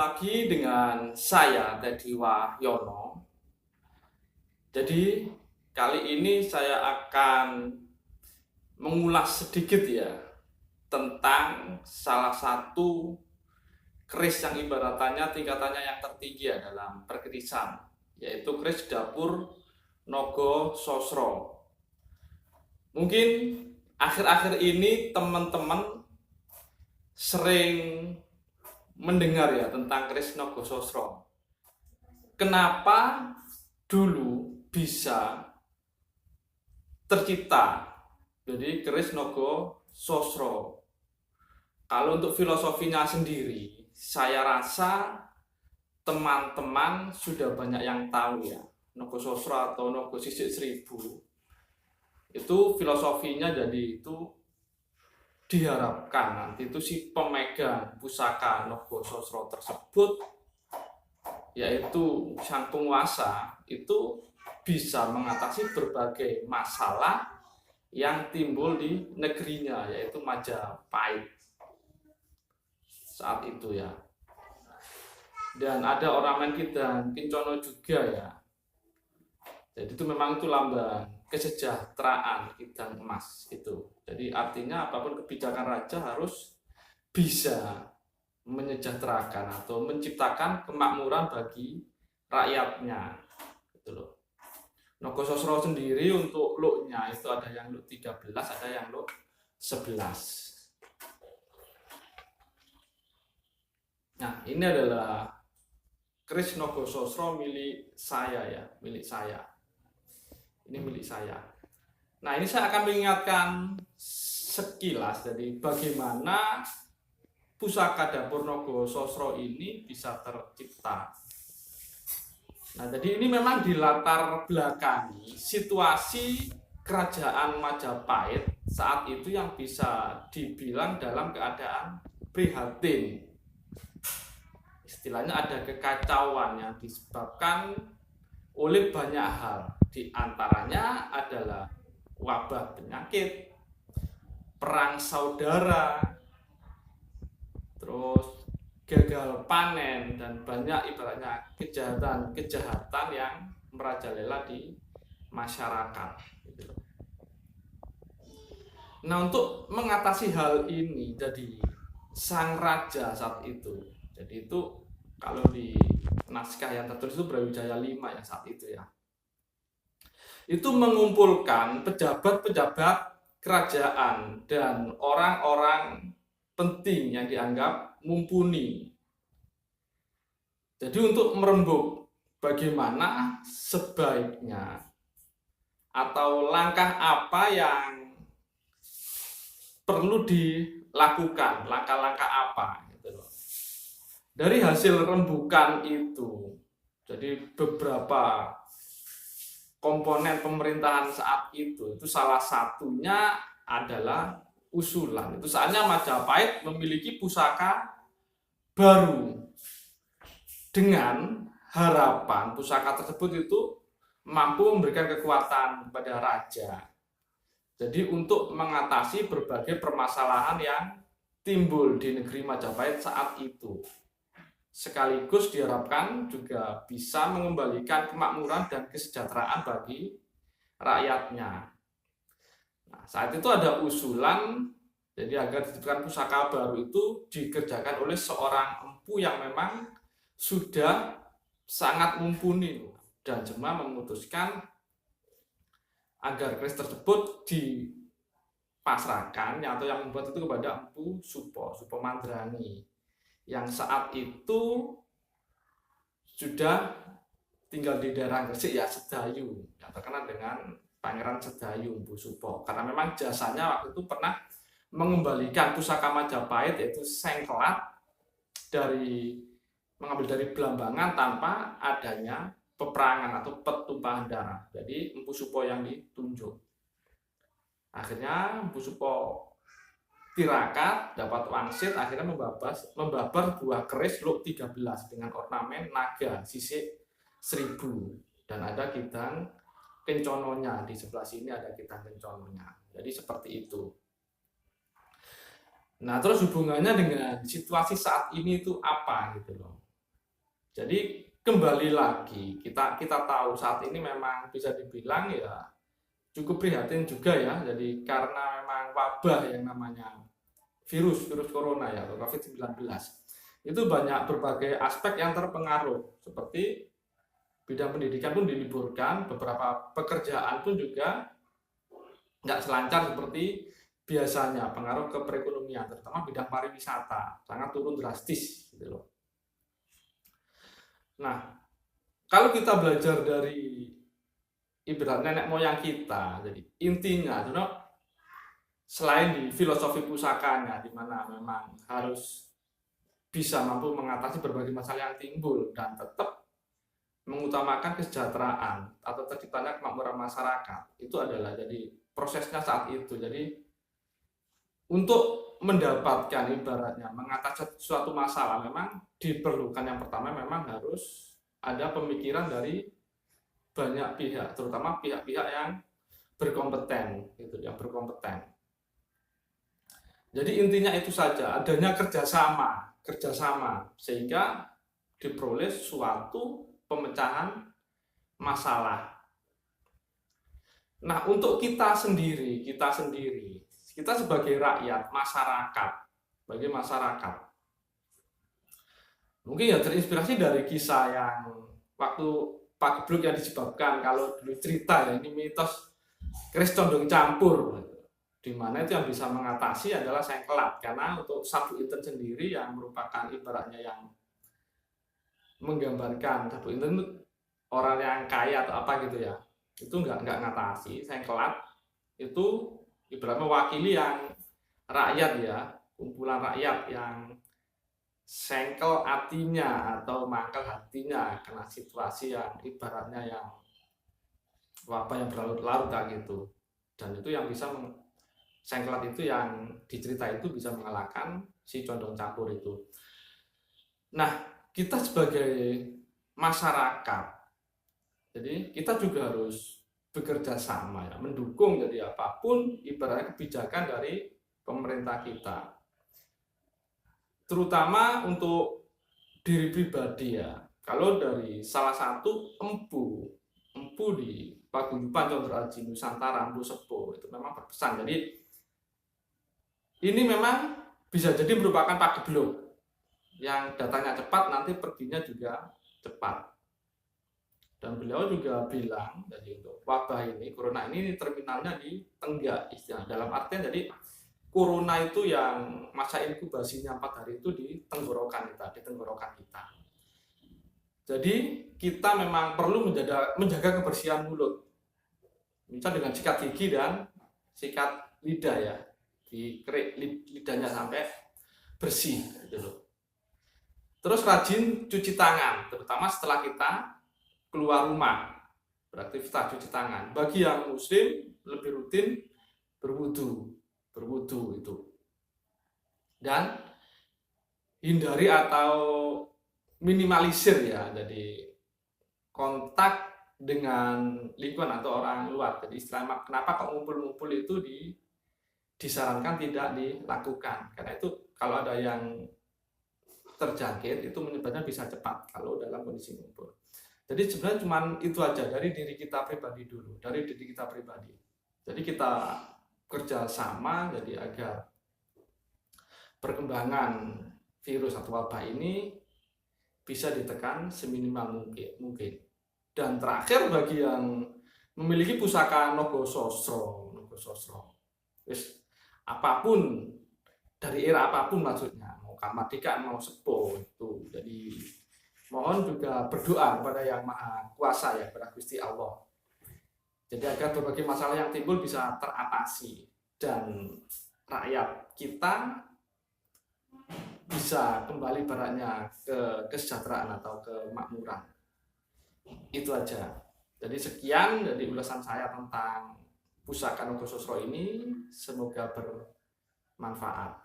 lagi dengan saya Teddy Wahyono. Jadi kali ini saya akan mengulas sedikit ya tentang salah satu keris yang ibaratnya tingkatannya yang tertinggi ya dalam perkerisan, yaitu keris dapur Nogososro. Mungkin akhir-akhir ini teman-teman sering mendengar ya tentang keris Nogososro. Kenapa dulu bisa tercipta jadi keris Nogososro? Kalau untuk filosofinya sendiri, saya rasa teman-teman sudah banyak yang tahu ya. Nogososro atau Nogo Sisik Seribu itu filosofinya jadi itu diharapkan nanti itu si pemegang pusaka Nogososro tersebut, yaitu sang penguasa, itu bisa mengatasi berbagai masalah yang timbul di negerinya, yaitu Majapahit saat itu ya. Dan ada ornamen Kidang Kincono juga ya. Jadi itu memang itu lambang kesejahteraan Kidang emas itu. Jadi artinya apapun kebijakan raja harus bisa menyejahterakan atau menciptakan kemakmuran bagi rakyatnya. Gitu loh. Nogososro sendiri untuk looknya itu ada yang look 13, ada yang look 11. Nah, ini adalah keris Nogososro milik saya ya, milik saya. Ini milik saya. Nah, ini saya akan mengingatkan sekilas dari bagaimana pusaka dapur Nogososro ini bisa tercipta. Nah, jadi ini memang dilatar belakangi situasi kerajaan Majapahit saat itu yang bisa dibilang dalam keadaan prihatin. Istilahnya ada kekacauan yang disebabkan oleh banyak hal. Di antaranya adalah wabah penyakit, perang saudara, terus gagal panen, dan banyak ibaratnya kejahatan yang merajalela di masyarakat. Nah, untuk mengatasi hal ini, jadi sang raja saat itu, jadi itu kalau di naskah yang tertulis itu Brawijaya 5 ya saat itu ya, itu mengumpulkan pejabat-pejabat kerajaan dan orang-orang penting yang dianggap mumpuni. Jadi untuk merembuk bagaimana sebaiknya atau langkah apa yang perlu dilakukan, langkah-langkah apa gitu loh. Dari hasil rembukan itu, jadi beberapa komponen pemerintahan saat itu salah satunya adalah usulan. Itu saatnya Majapahit memiliki pusaka baru dengan harapan pusaka tersebut itu mampu memberikan kekuatan kepada raja. Jadi untuk mengatasi berbagai permasalahan yang timbul di negeri Majapahit saat itu. Sekaligus diharapkan juga bisa mengembalikan kemakmuran dan kesejahteraan bagi rakyatnya. Nah, saat itu ada usulan, jadi agar diciptakan pusaka baru itu dikerjakan oleh seorang empu yang memang sudah sangat mumpuni, dan cuma memutuskan agar keris tersebut dipasrahkan atau yang membuat itu kepada Empu Supo Mandrani, yang saat itu sudah tinggal di daerah Gresik ya, Sedayu, yang terkenal dengan Pangeran Sedayu Empu Supo, karena memang jasanya waktu itu pernah mengembalikan pusaka Majapahit yaitu sengkelat mengambil dari Blambangan tanpa adanya peperangan atau pertumpahan darah. Jadi Empu Supo yang ditunjuk. Akhirnya Empu Supo tirakat, dapat wangsit, akhirnya membabar buah keris look 13 dengan ornamen naga sisik 1000, dan ada Kidang Kencononya di sebelah sini, ada Kidang Kencononya. Jadi seperti itu. Nah, terus hubungannya dengan situasi saat ini itu apa gitu loh. Jadi kembali lagi kita tahu saat ini memang bisa dibilang ya cukup prihatin juga ya. Jadi karena memang wabah yang namanya virus corona ya atau COVID-19 itu banyak berbagai aspek yang terpengaruh, seperti bidang pendidikan pun diliburkan, beberapa pekerjaan pun juga nggak selancar seperti biasanya, pengaruh ke perekonomian, terutama bidang pariwisata sangat turun drastis gitu loh. Nah, kalau kita belajar dari ibarat nenek moyang kita, jadi intinya selain di filosofi pusakanya, di mana memang harus bisa mampu mengatasi berbagai masalah yang timbul dan tetap mengutamakan kesejahteraan atau terciptanya kemakmuran masyarakat, itu adalah jadi prosesnya saat itu. Jadi untuk mendapatkan ibaratnya mengatasi suatu masalah memang diperlukan yang pertama memang harus ada pemikiran dari banyak pihak, terutama pihak-pihak yang berkompeten gitu, yang berkompeten. Jadi intinya itu saja, adanya kerjasama sehingga diperoleh suatu pemecahan masalah. Nah, untuk kita sendiri, kita sebagai rakyat, sebagai masyarakat, mungkin ya terinspirasi dari kisah yang waktu Pak Gebluk yang disebabkan, kalau dulu cerita ya, ini mitos keris condong campur, di mana itu yang bisa mengatasi adalah sengkelat, karena untuk sabu inten sendiri yang merupakan ibaratnya yang menggambarkan sabu inten itu orang yang kaya atau apa gitu ya, itu nggak ngatasi. Sengkelat itu ibarat mewakili yang rakyat ya, kumpulan rakyat yang sengkel hatinya atau mangkel hatinya karena situasi yang ibaratnya yang wabah yang berlarut-larut gitu. Dan itu yang bisa sengkelat itu yang dicerita itu bisa mengalahkan si condong campur itu. Nah, kita sebagai masyarakat, jadi kita juga harus bekerja sama ya, mendukung jadi apapun ibaratnya kebijakan dari pemerintah kita, terutama untuk diri pribadi ya. Kalau dari salah satu empu di Paguyuban Condro Aji Nusantara, Empu Sepo, itu memang berpesan. Jadi ini memang bisa jadi merupakan Pak Gebluk yang datanya cepat, nanti perginya juga cepat. Dan beliau juga bilang, jadi untuk wabah ini, corona ini terminalnya di Tenggak, istilah dalam artian jadi corona itu yang masa inkubasinya 4 hari itu di tenggorokan kita. Jadi kita memang perlu menjaga kebersihan mulut, misal dengan sikat gigi dan sikat lidah ya, dikerik lidahnya sampai bersih gitu loh. Terus rajin cuci tangan, terutama setelah kita keluar rumah, beraktivitas cuci tangan. Bagi yang muslim lebih rutin berwudu itu. Dan hindari atau minimalisir ya, jadi kontak dengan lingkungan atau orang luar. Jadi istilah kenapa kok ngumpul-ngumpul itu disarankan tidak dilakukan, karena itu kalau ada yang terjangkit itu menyebabnya bisa cepat kalau dalam kondisi ngumpul. Jadi sebenarnya cuma itu aja dari diri kita pribadi dulu, Jadi kita kerja sama jadi agar perkembangan virus atau wabah ini bisa ditekan seminimal mungkin. Dan terakhir bagi yang memiliki pusaka Nogososro, apapun dari era apapun maksudnya, mau Kamardika mau Sepo itu. Jadi mohon juga berdoa kepada Yang Maha Kuasa ya, kepada Gusti Allah. Jadi agar berbagai masalah yang timbul bisa teratasi dan rakyat kita bisa kembali baratnya ke kesejahteraan atau kemakmuran. Itu aja. Jadi sekian dari ulasan saya tentang pusaka Nogososro ini, semoga bermanfaat.